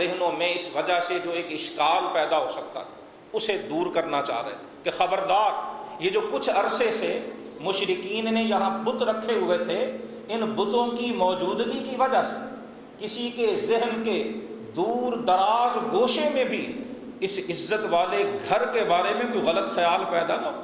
ذہنوں میں اس وجہ سے جو ایک اشکال پیدا ہو سکتا تھا اسے دور کرنا چاہ رہے تھے کہ خبردار یہ جو کچھ عرصے سے مشرکین نے یہاں بت رکھے ہوئے تھے، ان بتوں کی موجودگی کی وجہ سے کسی کے ذہن کے دور دراز گوشے میں بھی اس عزت والے گھر کے بارے میں کوئی غلط خیال پیدا نہ ہو۔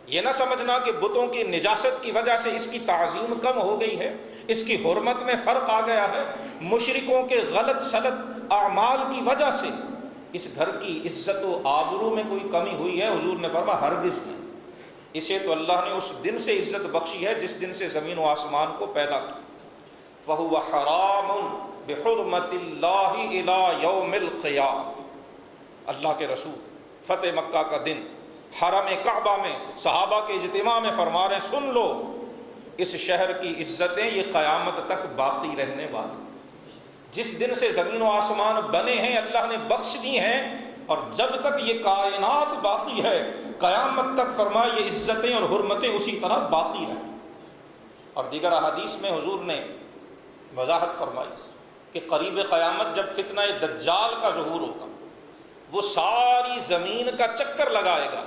یہ نہ سمجھنا کہ بتوں کی نجاست کی وجہ سے اس کی تعظیم کم ہو گئی ہے، اس کی حرمت میں فرق آ گیا ہے۔ مشرکوں کے غلط سلط اعمال کی وجہ سے اس گھر کی عزت و آبرو میں کوئی کمی ہوئی ہے، حضور نے فرمایا ہرگز نہیں۔ اسے تو اللہ نے اس دن سے عزت بخشی ہے جس دن سے زمین و آسمان کو پیدا کیا۔ فَهُوَ حَرَامٌ بِحُرْمَةِ اللَّهِ إِلَى يَوْمِ الْقِيَامَةِ۔ اللہ کے رسول فتح مکہ کا دن حرم کعبہ میں صحابہ کے اجتماع میں فرما رہے ہیں، سن لو اس شہر کی عزتیں یہ قیامت تک باقی رہنے والی۔ جس دن سے زمین و آسمان بنے ہیں اللہ نے بخش دی ہیں، اور جب تک یہ کائنات باقی ہے قیامت تک فرمایا یہ عزتیں اور حرمتیں اسی طرح باقی رہیں۔ اور دیگر احادیث میں حضور نے وضاحت فرمائی کہ قریب قیامت جب فتنہ دجال کا ظہور ہوگا، وہ ساری زمین کا چکر لگائے گا۔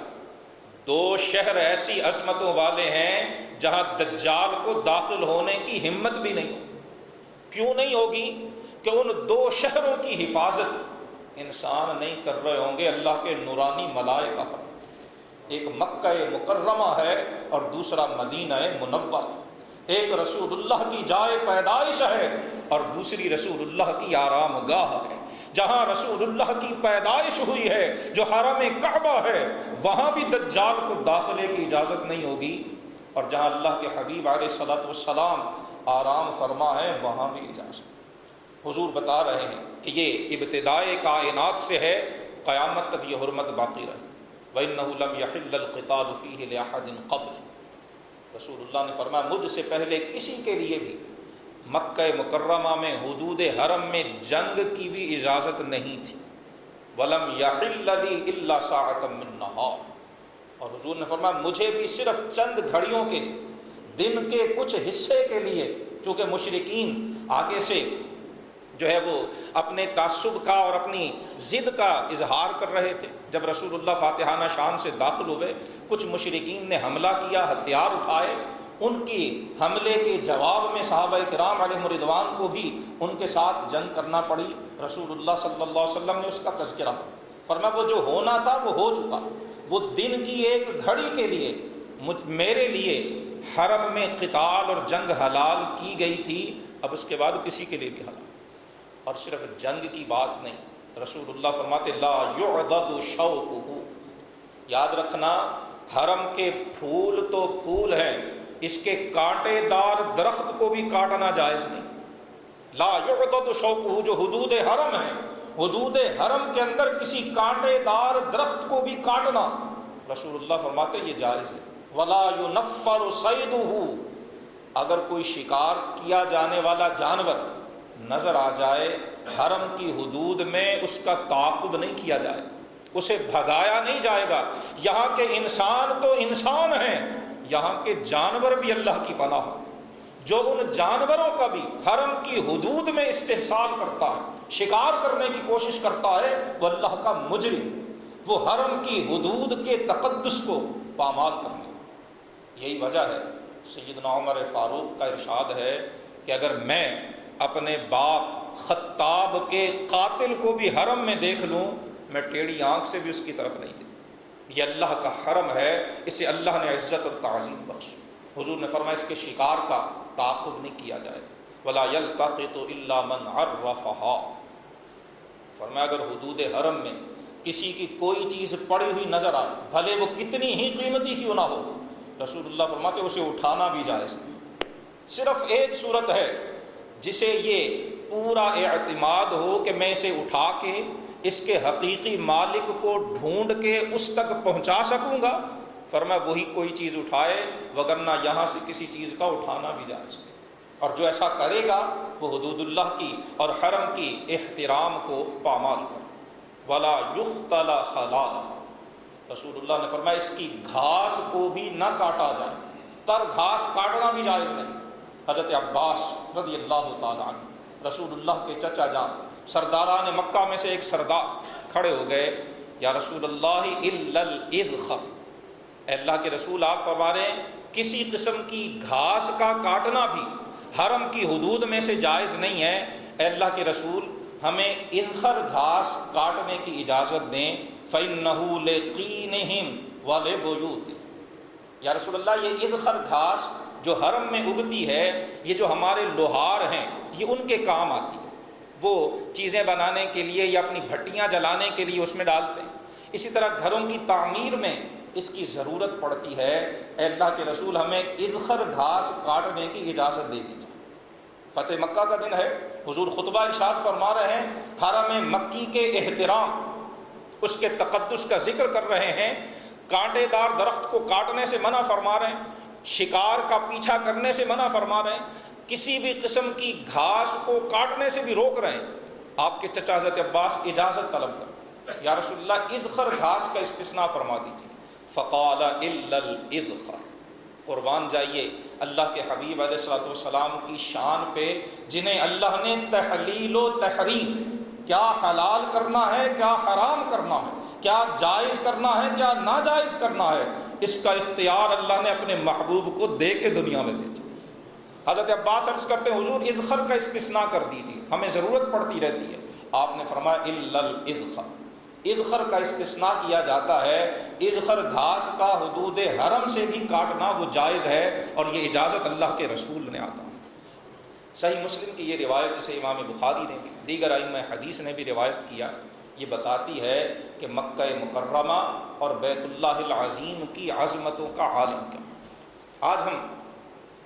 دو شہر ایسی عظمتوں والے ہیں جہاں دجال کو داخل ہونے کی ہمت بھی نہیں ہوگی۔ کیوں نہیں ہوگی؟ کہ ان دو شہروں کی حفاظت انسان نہیں کر رہے ہوں گے، اللہ کے نورانی ملائکہ فرماتے۔ ایک مکہ مکرمہ ہے اور دوسرا مدینہ منورہ۔ ایک رسول اللہ کی جائے پیدائش ہے اور دوسری رسول اللہ کی آرام گاہ ہے۔ جہاں رسول اللہ کی پیدائش ہوئی ہے جو حرم کعبہ ہے، وہاں بھی دجال کو داخلے کی اجازت نہیں ہوگی، اور جہاں اللہ کے حبیب علیہ الصلوۃ والسلام آرام فرما ہے وہاں بھی اجازت۔ حضور بتا رہے ہیں کہ یہ ابتدائے کائنات سے ہے، قیامت تک یہ حرمت باقی رہے۔ وَإِنَّهُ لَمْ يَحِلَّ الْقِتَالُ فِيهِ لِأَحَدٍ قَبْلِ۔ رسول اللہ نے فرمایا مجھ سے پہلے کسی کے لیے بھی مکہ مکرمہ میں حدود حرم میں جنگ کی بھی اجازت نہیں تھی۔ وَلَمْ يَحِلَّ لِي إِلَّا سَاعَةً مِّن نَّهَارٍ۔ اور حضور نے فرمایا مجھے بھی صرف چند گھڑیوں کے لیے، دن کے کچھ حصے کے لیے، چونکہ مشرکین آگے سے جو ہے وہ اپنے تعصب کا اور اپنی ضد کا اظہار کر رہے تھے۔ جب رسول اللہ فاتحانہ شان سے داخل ہوئے، کچھ مشرکین نے حملہ کیا، ہتھیار اٹھائے۔ ان کی حملے کے جواب میں صحابہ کرام علیہم رضوان کو بھی ان کے ساتھ جنگ کرنا پڑی۔ رسول اللہ صلی اللہ علیہ وسلم نے اس کا تذکرہ فرمایا وہ جو ہونا تھا وہ ہو چکا۔ وہ دن کی ایک گھڑی کے لیے میرے لیے حرم میں قتال اور جنگ حلال کی گئی تھی، اب اس کے بعد کسی کے لیے بھی حلال۔ اور صرف جنگ کی بات نہیں، رسول اللہ فرماتے لا یعضد شوکہ، یاد رکھنا حرم کے پھول تو پھول ہیں، اس کے کانٹے دار درخت کو بھی کاٹنا جائز نہیں۔ لا یعضد شوکہ، جو حدود حرم ہے، حدود حرم کے اندر کسی کانٹے دار درخت کو بھی کاٹنا رسول اللہ فرماتے یہ جائز ہے۔ ولا ینفر صیدہ، اگر کوئی شکار کیا جانے والا جانور نظر آ جائے حرم کی حدود میں، اس کا تعاقب نہیں کیا جائے گا، اسے بھگایا نہیں جائے گا۔ یہاں کے انسان تو انسان ہیں، یہاں کے جانور بھی اللہ کی پناہ ہو۔ جو ان جانوروں کا بھی حرم کی حدود میں استحصال کرتا ہے، شکار کرنے کی کوشش کرتا ہے، وہ اللہ کا مجرم، وہ حرم کی حدود کے تقدس کو پامال کرنے۔ یہی وجہ ہے سیدنا عمر فاروق کا ارشاد ہے کہ اگر میں اپنے باپ خطاب کے قاتل کو بھی حرم میں دیکھ لوں، میں ٹیڑھی آنکھ سے بھی اس کی طرف نہیں دیکھوں۔ یہ اللہ کا حرم ہے، اسے اللہ نے عزت اور تعظیم بخشی۔ حضور نے فرمایا اس کے شکار کا تعاقب نہیں کیا جائے گا۔ ولا یلتقط الا من عرفها، فرمایا اگر حدود حرم میں کسی کی کوئی چیز پڑی ہوئی نظر آئے، بھلے وہ کتنی ہی قیمتی کیوں نہ ہو، رسول اللہ فرماتے اسے اٹھانا بھی جائز ہے۔ صرف ایک صورت ہے جسے یہ پورا اعتماد ہو کہ میں اسے اٹھا کے اس کے حقیقی مالک کو ڈھونڈ کے اس تک پہنچا سکوں گا، فرمایا وہی کوئی چیز اٹھائے، وگرنہ یہاں سے کسی چیز کا اٹھانا بھی جائز ہے۔ اور جو ایسا کرے گا وہ حدود اللہ کی اور حرم کی احترام کو پامال کرے۔ ولا یختل خلالہ، رسول اللہ نے فرمایا اس کی گھاس کو بھی نہ کاٹا جائے، تر گھاس کاٹنا بھی جائز نہیں۔ حضرت عباس رضی اللہ تعالیٰ عنہ، رسول اللہ کے چچا جان، سرداران مکہ میں سے ایک سردار کھڑے ہو گئے، یا رسول اللہ الا الاذخر، اے اللہ کے رسول آپ فرما رہے ہیں کسی قسم کی گھاس کا کاٹنا بھی حرم کی حدود میں سے جائز نہیں ہے، اے اللہ کے رسول ہمیں اذخر گھاس کاٹنے کی اجازت دیں، فَإِنَّهُ لِقِينِهِمْ وَلِبُيُوتِهِمْ، یا رسول اللہ یہ اذخر گھاس جو حرم میں اگتی ہے، یہ جو ہمارے لوہار ہیں یہ ان کے کام آتی ہے، وہ چیزیں بنانے کے لیے یا اپنی بھٹیاں جلانے کے لیے اس میں ڈالتے ہیں، اسی طرح گھروں کی تعمیر میں اس کی ضرورت پڑتی ہے، اے اللہ کے رسول ہمیں اذخر گھاس کاٹنے کی اجازت دے دیجیے۔ فتح مکہ کا دن ہے، حضور خطبہ ارشاد فرما رہے ہیں، حرم مکی کے احترام، اس کے تقدس کا ذکر کر رہے ہیں، کانٹے دار درخت کو کاٹنے سے منع فرما رہے ہیں، شکار کا پیچھا کرنے سے منع فرما رہے ہیں، کسی بھی قسم کی گھاس کو کاٹنے سے بھی روک رہے ہیں۔ آپ کے چچا حضرت عباس اجازت طلب کر، یا رسول اللہ اذخر گھاس کا استثناء فرما دیجیے، فقال الا الاذخر، قربان جائیے اللہ کے حبیب علیہ الصلوۃ والسلام کی شان پہ، جنہیں اللہ نے تحلیل و تحریم، کیا حلال کرنا ہے کیا حرام کرنا ہے، کیا جائز کرنا ہے کیا ناجائز کرنا ہے، اس کا اختیار اللہ نے اپنے محبوب کو دے کے دنیا میں بھیجا۔ حضرت عباس عرض کرتے ہیں حضور اذخر کا استثناء کر دیجیے، ہمیں ضرورت پڑتی رہتی ہے۔ آپ نے فرمایا الا الاذخر، اذخر کا استثناء کیا جاتا ہے، اذخر گھاس کا حدود حرم سے بھی کاٹنا وہ جائز ہے، اور یہ اجازت اللہ کے رسول نے عطا کی۔ صحیح مسلم کی یہ روایت جسے امام بخاری نے بھی، دیگر ائمہ حدیث نے بھی روایت کیا، یہ بتاتی ہے کہ مکہ مکرمہ اور بیت اللہ العظیم کی عظمتوں کا عالم کیا۔ آج ہم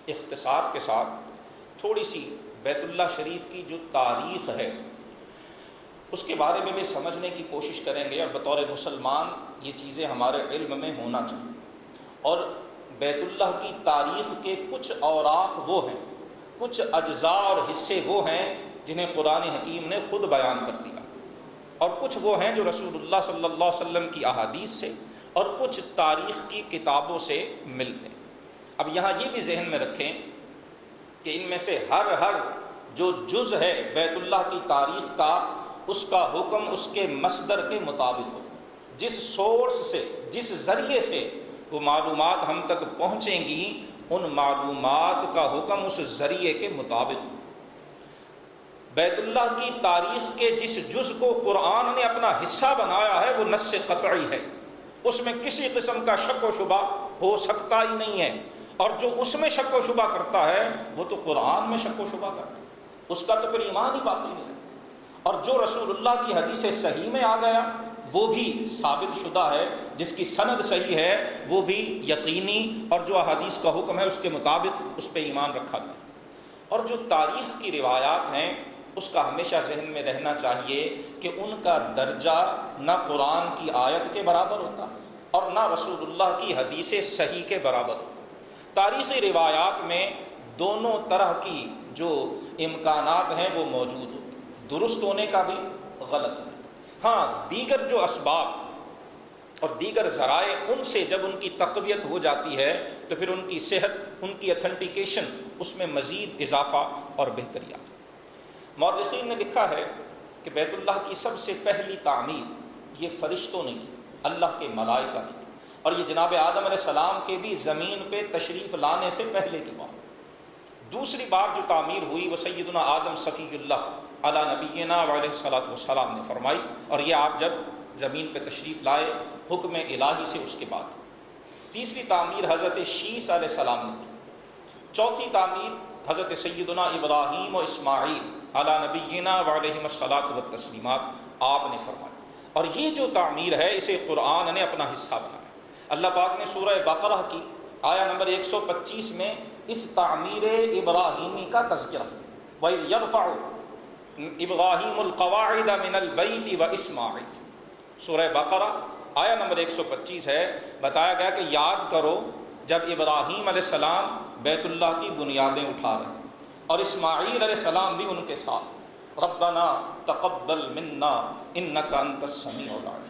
اختصار کے ساتھ تھوڑی سی بیت اللہ شریف کی جو تاریخ ہے اس کے بارے میں بھی سمجھنے کی کوشش کریں گے، اور بطور مسلمان یہ چیزیں ہمارے علم میں ہونا چاہیے۔ اور بیت اللہ کی تاریخ کے کچھ اوراق وہ ہیں، کچھ اجزاء اور حصے وہ ہیں جنہیں قرآن حکیم نے خود بیان کر دیا، اور کچھ وہ ہیں جو رسول اللہ صلی اللہ علیہ وسلم کی احادیث سے اور کچھ تاریخ کی کتابوں سے ملتے ہیں۔ اب یہاں یہ بھی ذہن میں رکھیں کہ ان میں سے ہر جو جز ہے بیت اللہ کی تاریخ کا، اس کا حکم اس کے مصدر کے مطابق ہو، جس سورس سے، جس ذریعے سے وہ معلومات ہم تک پہنچیں گی، ان معلومات کا حکم اس ذریعے کے مطابق ہو۔ بیت اللہ کی تاریخ کے جس جز کو قرآن نے اپنا حصہ بنایا ہے وہ نص قطعی ہے، اس میں کسی قسم کا شک و شبہ ہو سکتا ہی نہیں ہے، اور جو اس میں شک و شبہ کرتا ہے وہ تو قرآن میں شک و شبہ کرتا ہے، اس کا تو پھر ایمان ہی باقی نہیں رہتا۔ اور جو رسول اللہ کی حدیث صحیح میں آ گیا وہ بھی ثابت شدہ ہے، جس کی سند صحیح ہے وہ بھی یقینی، اور جو احادیث کا حکم ہے اس کے مطابق اس پہ ایمان رکھا گیا۔ اور جو تاریخ کی روایات ہیں اس کا ہمیشہ ذہن میں رہنا چاہیے کہ ان کا درجہ نہ قرآن کی آیت کے برابر ہوتا اور نہ رسول اللہ کی حدیث صحیح کے برابر ہوتا۔ تاریخی روایات میں دونوں طرح کی جو امکانات ہیں وہ موجود ہوتے، درست ہونے کا بھی، غلط ہونے کا۔ ہاں دیگر جو اسباب اور دیگر ذرائع ان سے جب ان کی تقویت ہو جاتی ہے تو پھر ان کی صحت، ان کی اتھینٹیکیشن، اس میں مزید اضافہ اور بہتری آتی ہے۔ مورخین نے لکھا ہے کہ بیت اللہ کی سب سے پہلی تعمیر یہ فرشتوں نے کی، اللہ کے ملائکہ نے کی، اور یہ جناب آدم علیہ السلام کے بھی زمین پہ تشریف لانے سے پہلے کی بات۔ دوسری بار جو تعمیر ہوئی وہ سیدنا آدم صفی اللہ علی نبینا علیہ الصلوۃ والسلام نے فرمائی، اور یہ آپ جب زمین پہ تشریف لائے حکم الہی سے اس کے بعد۔ تیسری تعمیر حضرت شیس علیہ السلام نے کی۔ چوتھی تعمیر حضرت سیدنا ابراہیم و اسماعیل علی نبینا علیہ الصلوۃ والتسلیمات آپ نے فرمائی، اور یہ جو تعمیر ہے اسے قرآن نے اپنا حصہ بنایا۔ اللہ پاک نے سورہ بقرہ کی آیا نمبر 125 میں اس تعمیر ابراہیمی کا تذکرہ، وَإِذْ يَرْفَعُ ابراہیم القواعد من البیت و اسماعیل، سورہ بقرہ آیا نمبر 125 ہے۔ بتایا گیا کہ یاد کرو جب ابراہیم علیہ السلام بیت اللہ کی بنیادیں اٹھا رہے ہیں اور اسماعیل علیہ السلام بھی ان کے ساتھ، ربنا تقبل منا انک انت السمیع العلیم۔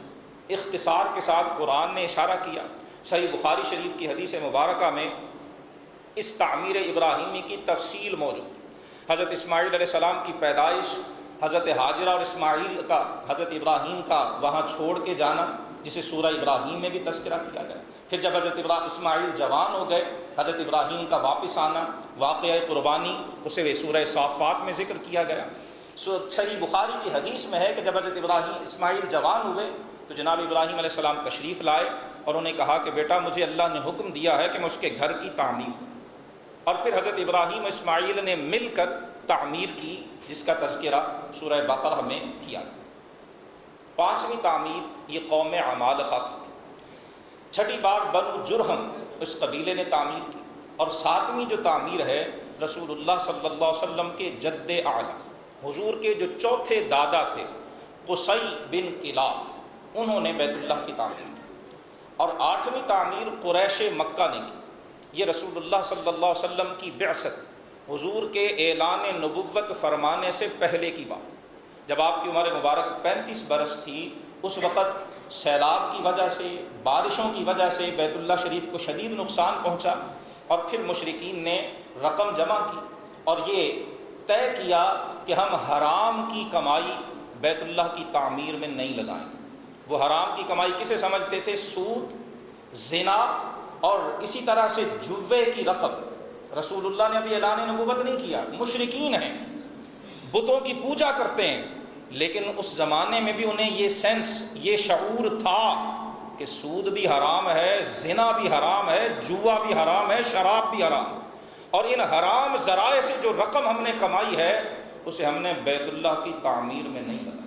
اختصار کے ساتھ قرآن نے اشارہ کیا، صحیح بخاری شریف کی حدیث مبارکہ میں اس تعمیر ابراہیمی کی تفصیل موجود ہے۔ حضرت اسماعیل علیہ السلام کی پیدائش حضرت حاجرہ اور اسماعیل کا، حضرت ابراہیم کا وہاں چھوڑ کے جانا، جسے سورہ ابراہیم میں بھی تذکرہ کیا گیا۔ پھر جب حضرت اسماعیل جوان ہو گئے، حضرت ابراہیم کا واپس آنا، واقعہ قربانی، اسے سورہ صافات میں ذکر کیا گیا۔ صحیح بخاری کی حدیث میں ہے کہ جب حضرت اسماعیل جوان ہوئے تو جناب ابراہیم علیہ السلام تشریف لائے اور انہیں کہا کہ بیٹا مجھے اللہ نے حکم دیا ہے کہ میں اس کے گھر کی تعمیر کروں، اور پھر حضرت ابراہیم اسماعیل نے مل کر تعمیر کی، جس کا تذکرہ سورہ بقرہ میں کیا۔ پانچویں تعمیر یہ قوم عمالقہ کی، چھٹی بار بنو جرہم اس قبیلے نے تعمیر کی، اور ساتویں جو تعمیر ہے رسول اللہ صلی اللہ علیہ وسلم کے جد اعلیٰ، حضور کے جو چوتھے دادا تھے قصی بن کلاب، انہوں نے بیت اللہ کی تعمیر کی۔ اور آٹھویں تعمیر قریش مکہ نے کی، یہ رسول اللہ صلی اللہ علیہ وسلم کی بعثت، حضور کے اعلان نبوت فرمانے سے پہلے کی بات، جب آپ کی عمر مبارک 35 برس تھی، اس وقت سیلاب کی وجہ سے، بارشوں کی وجہ سے بیت اللہ شریف کو شدید نقصان پہنچا، اور پھر مشرکین نے رقم جمع کی اور یہ طے کیا کہ ہم حرام کی کمائی بیت اللہ کی تعمیر میں نہیں لگائیں گے۔ وہ حرام کی کمائی کسے سمجھتے تھے؟ سود، زنا اور اسی طرح سے جوے کی رقم۔ رسول اللہ نے ابھی اعلان نبوت نہیں کیا، مشرکین ہیں، بتوں کی پوجا کرتے ہیں، لیکن اس زمانے میں بھی انہیں یہ سینس، یہ شعور تھا کہ سود بھی حرام ہے، زنا بھی حرام ہے، جوا بھی حرام ہے، شراب بھی حرام ہے، اور ان حرام ذرائع سے جو رقم ہم نے کمائی ہے اسے ہم نے بیت اللہ کی تعمیر میں نہیں لگائی۔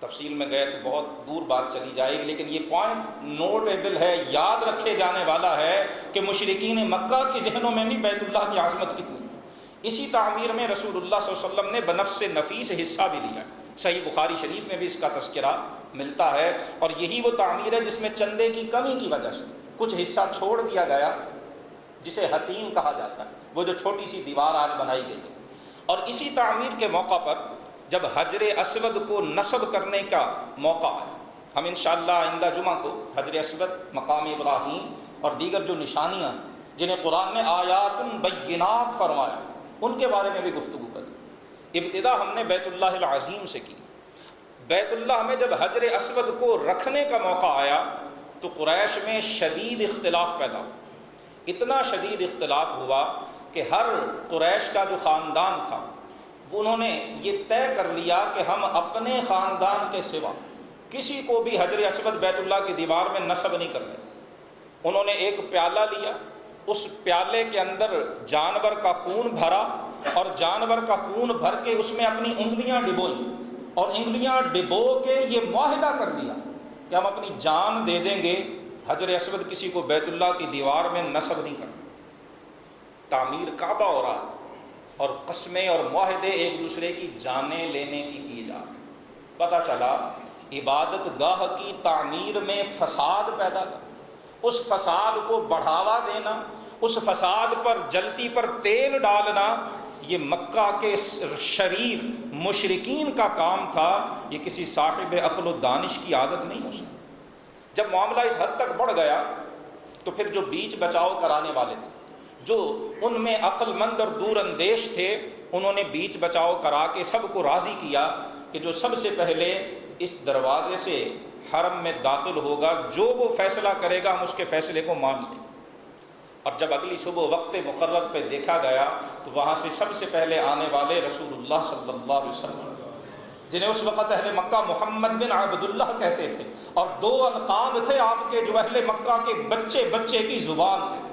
تفصیل میں گئے تو بہت دور بات چلی جائے گی، لیکن یہ پوائنٹ نوٹیبل ہے، یاد رکھے جانے والا ہے کہ مشرکین مکہ کے ذہنوں میں بھی بیت اللہ کی عظمت کتنی ہے۔ اسی تعمیر میں رسول اللہ صلی اللہ علیہ وسلم نے بنفس نفیس حصہ بھی لیا، صحیح بخاری شریف میں بھی اس کا تذکرہ ملتا ہے، اور یہی وہ تعمیر ہے جس میں چندے کی کمی کی وجہ سے کچھ حصہ چھوڑ دیا گیا، جسے حتیم کہا جاتا ہے، وہ جو چھوٹی سی دیوار آج بنائی گئی ہے۔ اور اسی تعمیر کے موقع پر جب حجر اسود کو نصب کرنے کا موقع آیا، ہم انشاءاللہ آئندہ جمعہ کو حجر اسود، مقام ابراہیم اور دیگر جو نشانیاں جنہیں قرآن نے آیات بینات فرمایا، ان کے بارے میں بھی گفتگو کریں۔ ابتدا ہم نے بیت اللہ العظیم سے کی۔ بیت اللہ میں جب حجر اسود کو رکھنے کا موقع آیا تو قریش میں شدید اختلاف پیدا ہوا، اتنا شدید اختلاف ہوا کہ ہر قریش کا جو خاندان تھا انہوں نے یہ طے کر لیا کہ ہم اپنے خاندان کے سوا کسی کو بھی حجر اسود بیت اللہ کی دیوار میں نصب نہیں کرنے۔ انہوں نے ایک پیالہ لیا، اس پیالے کے اندر جانور کا خون بھرا، اور جانور کا خون بھر کے اس میں اپنی انگلیاں ڈبوئیں، اور انگلیاں ڈبو کے یہ معاہدہ کر لیا کہ ہم اپنی جان دے دیں گے، حجر اسود کسی کو بیت اللہ کی دیوار میں نصب نہیں کرنا۔ تعمیر کعبہ ہو رہا ہے اور قسمیں اور معاہدے ایک دوسرے کی جانیں لینے کی کیے جا رہے۔ پتہ چلا عبادت گاہ کی تعمیر میں فساد پیدا کر، اس فساد کو بڑھاوا دینا، اس فساد پر جلتی پر تیل ڈالنا، یہ مکہ کے شریر مشرکین کا کام تھا، یہ کسی صاحب عقل و دانش کی عادت نہیں ہو سکتی۔ جب معاملہ اس حد تک بڑھ گیا تو پھر جو بیچ بچاؤ کرانے والے تھے، جو ان میں عقل مند اور دور اندیش تھے، انہوں نے بیچ بچاؤ کرا کے سب کو راضی کیا کہ جو سب سے پہلے اس دروازے سے حرم میں داخل ہوگا، جو وہ فیصلہ کرے گا ہم اس کے فیصلے کو مان لیں۔ اور جب اگلی صبح وقت مقرر پہ دیکھا گیا تو وہاں سے سب سے پہلے آنے والے رسول اللہ صلی اللہ علیہ وسلم، جنہیں اس وقت اہل مکہ محمد بن عبداللہ کہتے تھے، اور دو القاب تھے آپ کے جو اہل مکہ کے بچے بچے کی زبان میں۔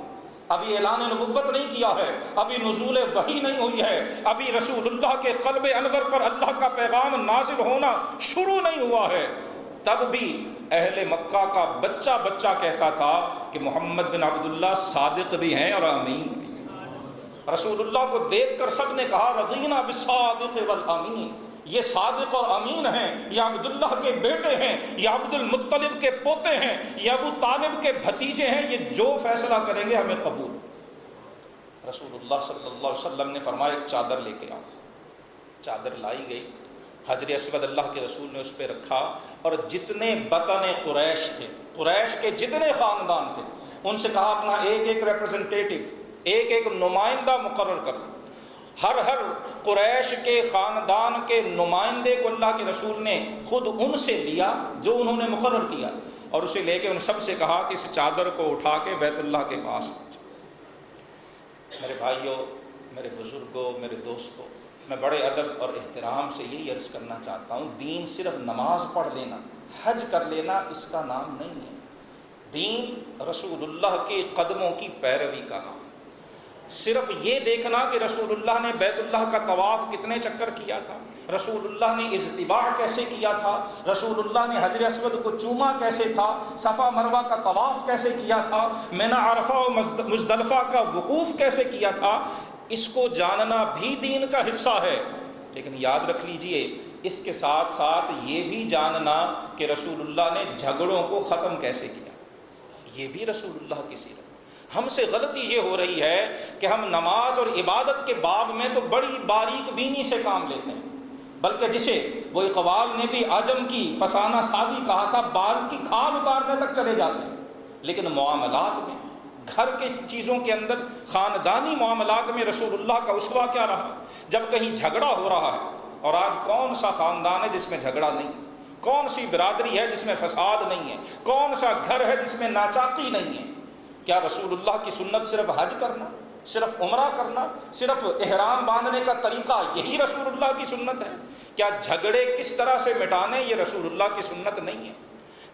ابھی اعلان نبوت نہیں کیا ہے، ابھی نزول وحی نہیں ہوئی ہے، ابھی رسول اللہ کے قلب انور پر اللہ کا پیغام نازل ہونا شروع نہیں ہوا ہے، تب بھی اہل مکہ کا بچہ بچہ کہتا تھا کہ محمد بن عبداللہ صادق بھی ہیں اور امین بھی ہیں۔ رسول اللہ کو دیکھ کر سب نے کہا رضینا بالصادق والامین، یہ صادق اور امین ہیں، یہ عبداللہ کے بیٹے ہیں، یہ عبد المطلب کے پوتے ہیں، یہ ابو طالب کے بھتیجے ہیں، یہ جو فیصلہ کریں گے ہمیں قبول۔ رسول اللہ صلی اللہ علیہ وسلم نے فرمایا ایک چادر لے کے آؤ۔ چادر لائی گئی، حجر اسود اللہ کے رسول نے اس پہ رکھا، اور جتنے بطن قریش تھے، قریش کے جتنے خاندان تھے، ان سے کہا اپنا ایک ایک ریپرزنٹیٹیو، ایک ایک نمائندہ مقرر کرو۔ ہر قریش کے خاندان کے نمائندے کو اللہ کے رسول نے خود ان سے لیا جو انہوں نے مقرر کیا، اور اسے لے کے ان سب سے کہا کہ اس چادر کو اٹھا کے بیت اللہ کے پاس پہنچو۔ میرے بھائیوں، میرے بزرگوں، میرے دوستوں، میں بڑے ادب اور احترام سے یہی عرض کرنا چاہتا ہوں، دین صرف نماز پڑھ لینا، حج کر لینا اس کا نام نہیں ہے۔ دین رسول اللہ کے قدموں کی پیروی کا نام۔ صرف یہ دیکھنا کہ رسول اللہ نے بیت اللہ کا طواف کتنے چکر کیا تھا، رسول اللہ نے اجتباع کیسے کیا تھا، رسول اللہ نے حجر اسود کو چوما کیسے تھا، صفا مروہ کا طواف کیسے کیا تھا، منی عرفہ و مزدلفہ کا وقوف کیسے کیا تھا، اس کو جاننا بھی دین کا حصہ ہے۔ لیکن یاد رکھ لیجئے، اس کے ساتھ ساتھ یہ بھی جاننا کہ رسول اللہ نے جھگڑوں کو ختم کیسے کیا، یہ بھی رسول اللہ کی سیرت۔ ہم سے غلطی یہ ہو رہی ہے کہ ہم نماز اور عبادت کے باب میں تو بڑی باریک بینی سے کام لیتے ہیں، بلکہ جسے وہ اقبال نے بھی عجم کی فسانہ سازی کہا تھا، بال کی کھال اتارنے تک چلے جاتے ہیں۔ لیکن معاملات میں، گھر کے چیزوں کے اندر، خاندانی معاملات میں رسول اللہ کا اسوہ کیا رہا؟ جب کہیں جھگڑا ہو رہا ہے، اور آج کون سا خاندان ہے جس میں جھگڑا نہیں، کون سی برادری ہے جس میں فساد نہیں ہے، کون سا گھر ہے جس میں ناچاقی نہیں ہے؟ کیا رسول اللہ کی سنت صرف حج کرنا، صرف عمرہ کرنا، صرف احرام باندھنے کا طریقہ یہی رسول اللہ کی سنت ہے؟ کیا جھگڑے کس طرح سے مٹانے یہ رسول اللہ کی سنت نہیں ہے؟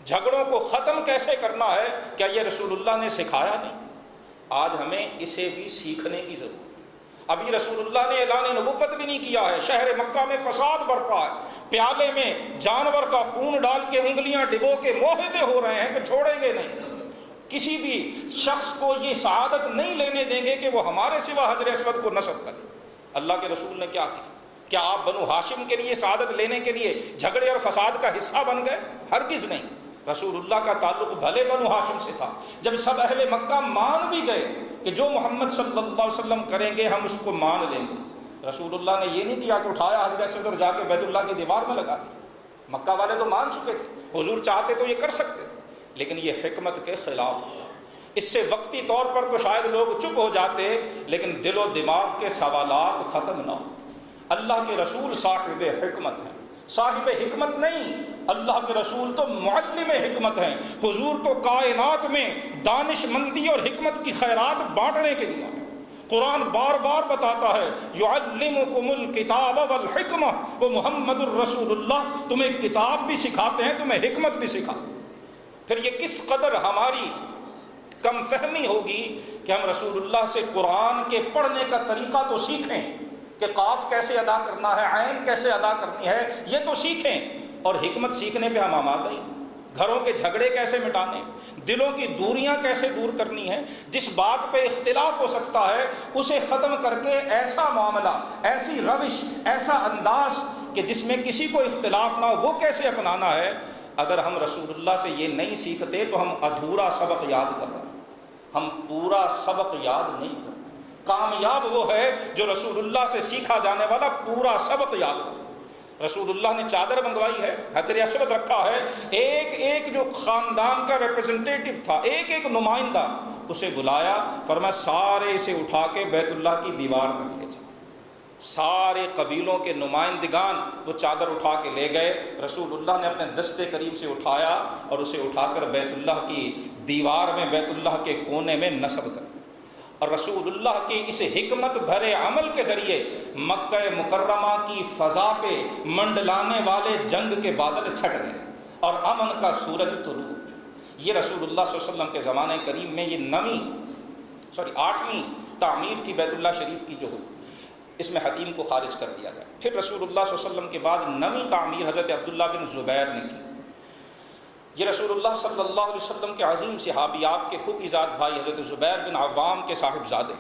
جھگڑوں کو ختم کیسے کرنا ہے، کیا یہ رسول اللہ نے سکھایا نہیں؟ آج ہمیں اسے بھی سیکھنے کی ضرورت ہے۔ ابھی رسول اللہ نے اعلان نبوت بھی نہیں کیا ہے، شہر مکہ میں فساد برپا ہے، پیالے میں جانور کا خون ڈال کے انگلیاں ڈبو کے معاہدے ہو رہے ہیں کہ چھوڑیں گے نہیں۔ کسی بھی شخص کو یہ سعادت نہیں لینے دیں گے کہ وہ ہمارے سوا حجر اسود کو نصب کرے۔ اللہ کے رسول نے کیا کیا؟ کیا آپ بنو ہاشم کے لیے سعادت لینے کے لیے جھگڑے اور فساد کا حصہ بن گئے؟ ہرگز نہیں۔ رسول اللہ کا تعلق بھلے بنو ہاشم سے تھا، جب سب اہل مکہ مان بھی گئے کہ جو محمد صلی اللہ علیہ وسلم کریں گے ہم اس کو مان لیں گے، رسول اللہ نے یہ نہیں کیا کہ اٹھایا حجر اسود اور جا کے بیت اللہ کی دیوار میں لگا دیا۔ مکہ والے تو مان چکے تھے، حضور چاہتے تو یہ کر سکتے تھے، لیکن یہ حکمت کے خلاف ہوتا۔ اس سے وقتی طور پر تو شاید لوگ چپ ہو جاتے، لیکن دل و دماغ کے سوالات ختم نہ ہو۔ اللہ کے رسول صاحب حکمت ہیں، صاحب حکمت نہیں، اللہ کے رسول تو معلم حکمت ہیں۔ حضور تو کائنات میں دانش مندی اور حکمت کی خیرات بانٹنے کے لیے ہیں۔ قرآن بار بار بتاتا ہے یعلمکم الکتاب والحکمہ، وہ محمد الرسول اللہ تمہیں کتاب بھی سکھاتے ہیں، تمہیں حکمت بھی سکھاتے ہیں۔ پھر یہ کس قدر ہماری کم فہمی ہوگی کہ ہم رسول اللہ سے قرآن کے پڑھنے کا طریقہ تو سیکھیں کہ قاف کیسے ادا کرنا ہے، عین کیسے ادا کرنی ہے، یہ تو سیکھیں، اور حکمت سیکھنے پہ ہم آمادہ ہی۔ گھروں کے جھگڑے کیسے مٹانے، دلوں کی دوریاں کیسے دور کرنی ہے، جس بات پہ اختلاف ہو سکتا ہے اسے ختم کر کے ایسا معاملہ، ایسی روش، ایسا انداز کہ جس میں کسی کو اختلاف نہ ہو، وہ کیسے اپنانا ہے۔ اگر ہم رسول اللہ سے یہ نہیں سیکھتے تو ہم ادھورا سبق یاد کر رہے ہیں، ہم پورا سبق یاد نہیں کرتے۔ کامیاب وہ ہے جو رسول اللہ سے سیکھا جانے والا پورا سبق یاد کرے۔ رسول اللہ نے چادر منگوائی ہے، حجر اسود رکھا ہے، ایک ایک جو خاندان کا ریپرزنٹیٹو تھا، ایک ایک نمائندہ، اسے بلایا، فرمایا سارے اسے اٹھا کے بیت اللہ کی دیوار تک لے جاؤ۔ سارے قبیلوں کے نمائندگان وہ چادر اٹھا کے لے گئے، رسول اللہ نے اپنے دستے قریب سے اٹھایا اور اسے اٹھا کر بیت اللہ کی دیوار میں، بیت اللہ کے کونے میں نصب کر دیا۔ اور رسول اللہ کے اس حکمت بھرے عمل کے ذریعے مکہ مکرمہ کی فضا پہ منڈلانے والے جنگ کے بادل چھٹ گئے اور امن کا سورج طلوع۔ یہ رسول اللہ صلی اللہ علیہ وسلم کے زمانے کریم میں یہ 8ویں تعمیر تھی بیت اللہ شریف کی جو ہوئی، اس میں حتیم کو خارج کر دیا گیا۔ پھر رسول اللہ صلی اللہ علیہ وسلم کے بعد 9ویں تعمیر حضرت عبداللہ بن زبیر نے کی۔ یہ رسول اللہ صلی اللہ علیہ وسلم کے عظیم صحابی، آپ کے پھوپھی زاد بھائی حضرت زبیر بن عوام کے صاحبزادے،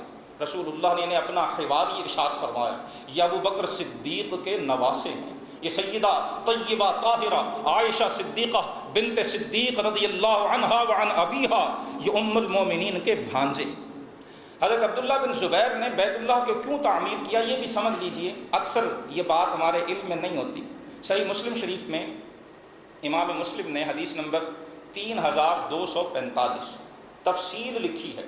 رسول اللہ نے انہیں اپنا حواری ارشاد فرمایا، یہ ابو بکر صدیق کے نواسے ہیں، یہ سیدہ طیبہ طاہرہ عائشہ صدیقہ بنت صدیق رضی اللہ عنہا وعن ابیہا، یہ ام المومنین کے بھانجے۔ حضرت عبداللہ بن زبیر نے بیت اللہ کو کیوں تعمیر کیا یہ بھی سمجھ لیجئے، اکثر یہ بات ہمارے علم میں نہیں ہوتی۔ صحیح مسلم شریف میں امام مسلم نے حدیث نمبر 3245 تفصیل لکھی ہے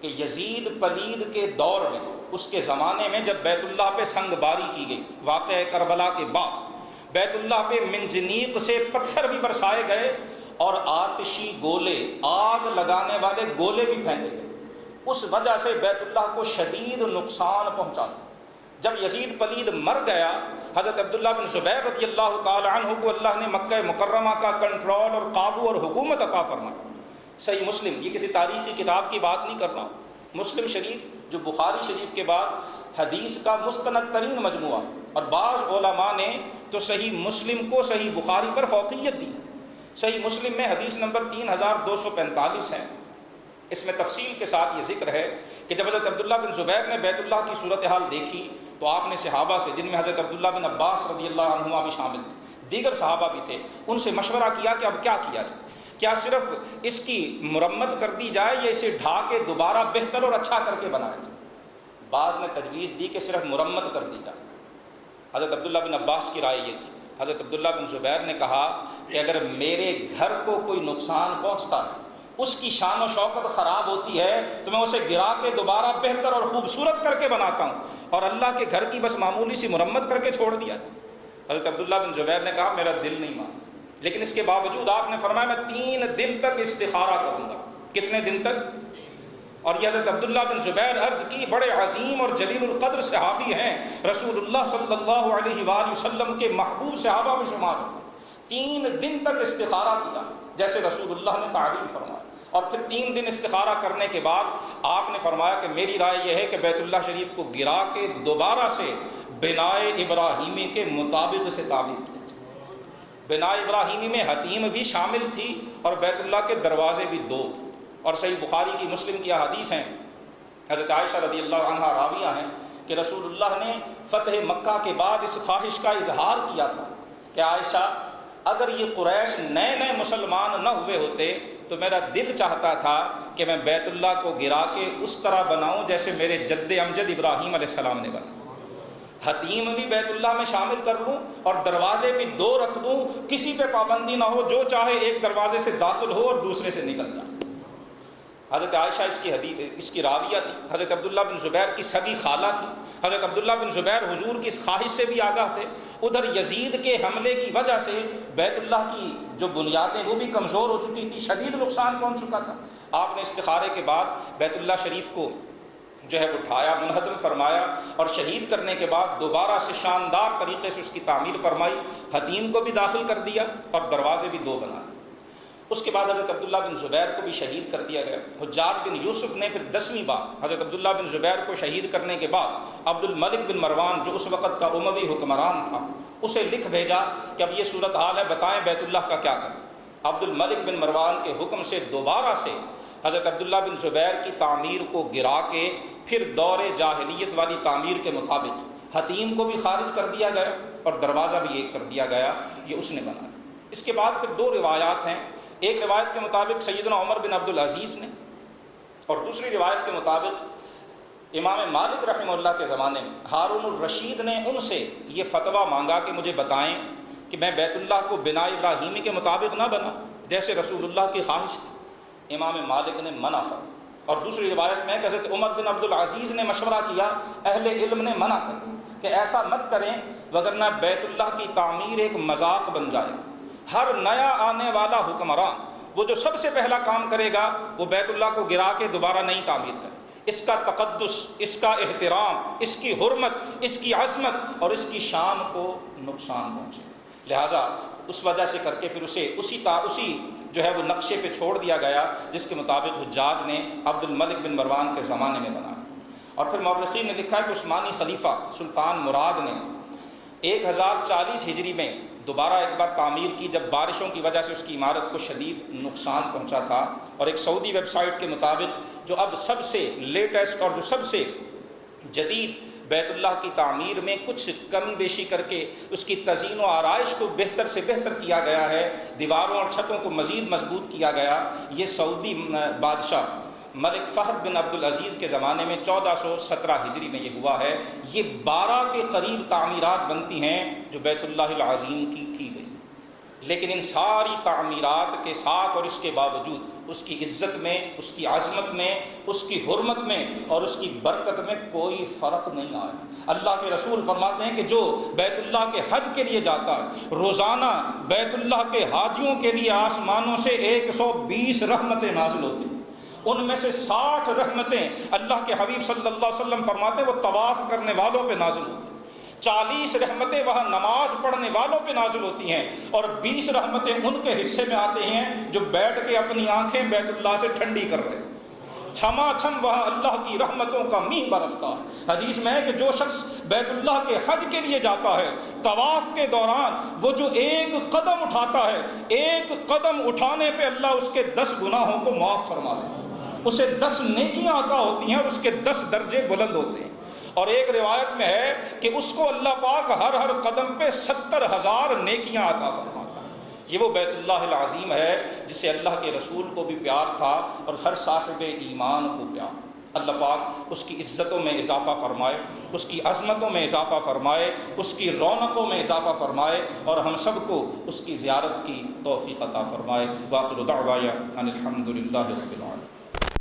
کہ کہ یزید پلید کے دور میں، اس کے زمانے میں جب بیت اللہ پہ سنگ باری کی گئی، واقعہ کربلا کے بعد بیت اللہ پہ منجنیق سے پتھر بھی برسائے گئے اور آتشی گولے، آگ لگانے والے گولے بھی پھینکے گئے، اس وجہ سے بیت اللہ کو شدید نقصان پہنچا۔ جب یزید پلید مر گیا، حضرت عبداللہ بن زبیر رضی اللہ تعالی عنہ کو اللہ نے مکہ مکرمہ کا کنٹرول اور قابو اور حکومت عطا فرمائی۔ صحیح مسلم، یہ کسی تاریخی کتاب کی بات نہیں کر رہا ہوں، مسلم شریف جو بخاری شریف کے بعد حدیث کا مستند ترین مجموعہ، اور بعض علماء نے تو صحیح مسلم کو صحیح بخاری پر فوقیت دی۔ صحیح مسلم میں حدیث نمبر 3245 ہے۔ اس میں تفصیل کے ساتھ یہ ذکر ہے کہ جب حضرت عبداللہ بن زبیر نے بیت اللہ کی صورتحال دیکھی تو آپ نے صحابہ سے، جن میں حضرت عبداللہ بن عباس رضی اللہ عنہما بھی شامل تھے، دیگر صحابہ بھی تھے، ان سے مشورہ کیا کہ اب کیا کیا جائے، کیا صرف اس کی مرمت کر دی جائے یا اسے ڈھا کے دوبارہ بہتر اور اچھا کر کے بنایا جائے۔ بعض نے تجویز دی کہ صرف مرمت کر دی جائے۔ حضرت عبداللہ بن عباس کی رائے یہ تھی۔ حضرت عبداللہ بن زبیر نے کہا کہ اگر میرے گھر کو کوئی نقصان پہنچتا ہے، اس کی شان و شوکت خراب ہوتی ہے، تو میں اسے گرا کے دوبارہ بہتر اور خوبصورت کر کے بناتا ہوں، اور اللہ کے گھر کی بس معمولی سی مرمت کر کے چھوڑ دیا تھا۔ حضرت عبداللہ بن زبیر نے کہا میرا دل نہیں مان، لیکن اس کے باوجود آپ نے فرمایا میں 3 دن تک استخارہ کروں گا۔ کتنے دن تک؟ اور یہ حضرت عبداللہ بن زبیر عرض کی بڑے عظیم اور جلیل القدر صحابی ہیں، رسول اللہ صلی اللہ علیہ وآلہ وسلم کے محبوب صحابہ میں شمار ہوتے ہیں۔ 3 دن تک استخارہ کیا جیسے رسول اللہ نے تعلیم فرمایا، اور پھر 3 دن استخارہ کرنے کے بعد آپ نے فرمایا کہ میری رائے یہ ہے کہ بیت اللہ شریف کو گرا کے دوبارہ سے بنائے ابراہیمی کے مطابق سے تعمیر کیا جائے۔ بنائے ابراہیمی میں حتیم بھی شامل تھی اور بیت اللہ کے دروازے بھی 2 تھے، اور صحیح بخاری کی مسلم کی احادیث ہیں، حضرت عائشہ رضی اللہ عنہا راویہ ہیں کہ رسول اللہ نے فتح مکہ کے بعد اس خواہش کا اظہار کیا تھا کہ عائشہ اگر یہ قریش نئے مسلمان نہ ہوئے ہوتے تو میرا دل چاہتا تھا کہ میں بیت اللہ کو گرا کے اس طرح بناؤں جیسے میرے جد امجد ابراہیم علیہ السلام نے بنایا، حتیم بھی بیت اللہ میں شامل کر لوں اور دروازے بھی 2 رکھ دوں، کسی پہ پابندی نہ ہو، جو چاہے ایک دروازے سے داخل ہو اور دوسرے سے نکل جائے۔ حضرت عائشہ اس کی راویہ تھی، حضرت عبداللہ بن زبیر کی سگی خالہ تھی۔ حضرت عبداللہ بن زبیر حضور کی اس خواہش سے بھی آگاہ تھے۔ ادھر یزید کے حملے کی وجہ سے بیت اللہ کی جو بنیادیں وہ بھی کمزور ہو چکی تھی، شدید نقصان پہنچ چکا تھا۔ آپ نے استخارے کے بعد بیت اللہ شریف کو جو ہے اٹھایا، منہدم فرمایا، اور شہید کرنے کے بعد دوبارہ سے شاندار طریقے سے اس کی تعمیر فرمائی، حتیم کو بھی داخل کر دیا اور دروازے بھی 2 بنا دیے۔ اس کے بعد حضرت عبداللہ بن زبیر کو بھی شہید کر دیا گیا۔ حجاج بن یوسف نے پھر 10ویں بار حضرت عبداللہ بن زبیر کو شہید کرنے کے بعد عبد الملک بن مروان جو اس وقت کا اموی حکمران تھا، اسے لکھ بھیجا کہ اب یہ صورتحال ہے، بتائیں بیت اللہ کا کیا کریں۔ عبد الملک بن مروان کے حکم سے دوبارہ سے حضرت عبداللہ بن زبیر کی تعمیر کو گرا کے پھر دور جاہلیت والی تعمیر کے مطابق حتیم کو بھی خارج کر دیا گیا اور دروازہ بھی ایک کر دیا گیا، یہ اس نے بنا دیا۔ اس کے بعد پھر 2 روایات ہیں، ایک روایت کے مطابق سیدنا عمر بن عبد العزیز نے، اور دوسری روایت کے مطابق امام مالک رحمہ اللہ کے زمانے میں ہارون الرشید نے ان سے یہ فتویٰ مانگا کہ مجھے بتائیں کہ میں بیت اللہ کو بنا ابراہیمی کے مطابق نہ بناؤں جیسے رسول اللہ کی خواہش تھی۔ امام مالک نے منع فرمایا، اور دوسری روایت میں کہ حضرت عمر بن عبد العزیز نے مشورہ کیا، اہل علم نے منع کر دیا کہ ایسا مت کریں وگرنہ بیت اللہ کی تعمیر ایک مذاق بن جائے گا۔ ہر نیا آنے والا حکمران وہ جو سب سے پہلا کام کرے گا وہ بیت اللہ کو گرا کے دوبارہ نئی تعمیر کرے، اس کا تقدس، اس کا احترام، اس کی حرمت، اس کی عظمت اور اس کی شان کو نقصان پہنچے، لہٰذا اس وجہ سے کر کے پھر اسے اسی جو ہے وہ نقشے پہ چھوڑ دیا گیا جس کے مطابق حجاج نے عبد الملک بن مروان کے زمانے میں بنایا۔ اور پھر مورخین نے لکھا ہے کہ عثمانی خلیفہ سلطان مراد نے 1040 ہجری میں دوبارہ ایک بار تعمیر کی، جب بارشوں کی وجہ سے اس کی عمارت کو شدید نقصان پہنچا تھا، اور ایک سعودی ویب سائٹ کے مطابق جو اب سب سے لیٹسٹ اور جو سب سے جدید بیت اللہ کی تعمیر میں کچھ کمی بیشی کر کے اس کی تزئین و آرائش کو بہتر سے بہتر کیا گیا ہے، دیواروں اور چھتوں کو مزید مضبوط کیا گیا، یہ سعودی بادشاہ ملک فہد بن عبد العزیز کے زمانے میں 1417 ہجری میں یہ ہوا ہے۔ یہ 12 کے قریب تعمیرات بنتی ہیں جو بیت اللہ العظیم کی گئی، لیکن ان ساری تعمیرات کے ساتھ اور اس کے باوجود اس کی عزت میں، اس کی عظمت میں، اس کی حرمت میں اور اس کی برکت میں کوئی فرق نہیں آیا۔ اللہ کے رسول فرماتے ہیں کہ جو بیت اللہ کے حج کے لیے جاتا ہے، روزانہ بیت اللہ کے حاجیوں کے لیے آسمانوں سے 120 رحمتیں نازل ہوتی ہیں، ان میں سے 60 رحمتیں اللہ کے حبیب صلی اللہ علیہ وسلم فرماتے ہیں وہ طواف کرنے والوں پہ نازل ہوتی ہیں، 40 رحمتیں وہاں نماز پڑھنے والوں پہ نازل ہوتی ہیں، اور 20 رحمتیں ان کے حصے میں آتے ہیں جو بیٹھ کے اپنی آنکھیں بیت اللہ سے ٹھنڈی کر رہے ہیں۔ چھما چھم وہاں اللہ کی رحمتوں کا میਂہ برستا ہے۔ حدیث میں ہے کہ جو شخص بیت اللہ کے حج کے لیے جاتا ہے، طواف کے دوران وہ جو ایک قدم اٹھاتا ہے، ایک قدم اٹھانے پہ اللہ اس کے 10 گناہوں کو معاف فرما دیتا ہے، اسے 10 نیکیاں عطا ہوتی ہیں اور اس کے 10 درجے بلند ہوتے ہیں۔ اور ایک روایت میں ہے کہ اس کو اللہ پاک ہر قدم پہ 70,000 نیکیاں عطا فرماتا ہے۔ یہ وہ بیت اللہ العظیم ہے جسے اللہ کے رسول کو بھی پیار تھا اور ہر صاحب ایمان کو پیار۔ اللہ پاک اس کی عزتوں میں اضافہ فرمائے، اس کی عظمتوں میں اضافہ فرمائے، اس کی رونقوں میں اضافہ فرمائے اور ہم سب کو اس کی زیارت کی توفیق عطا فرمائے۔ وآخر دعوانا ان الحمد للہ رب العالمین۔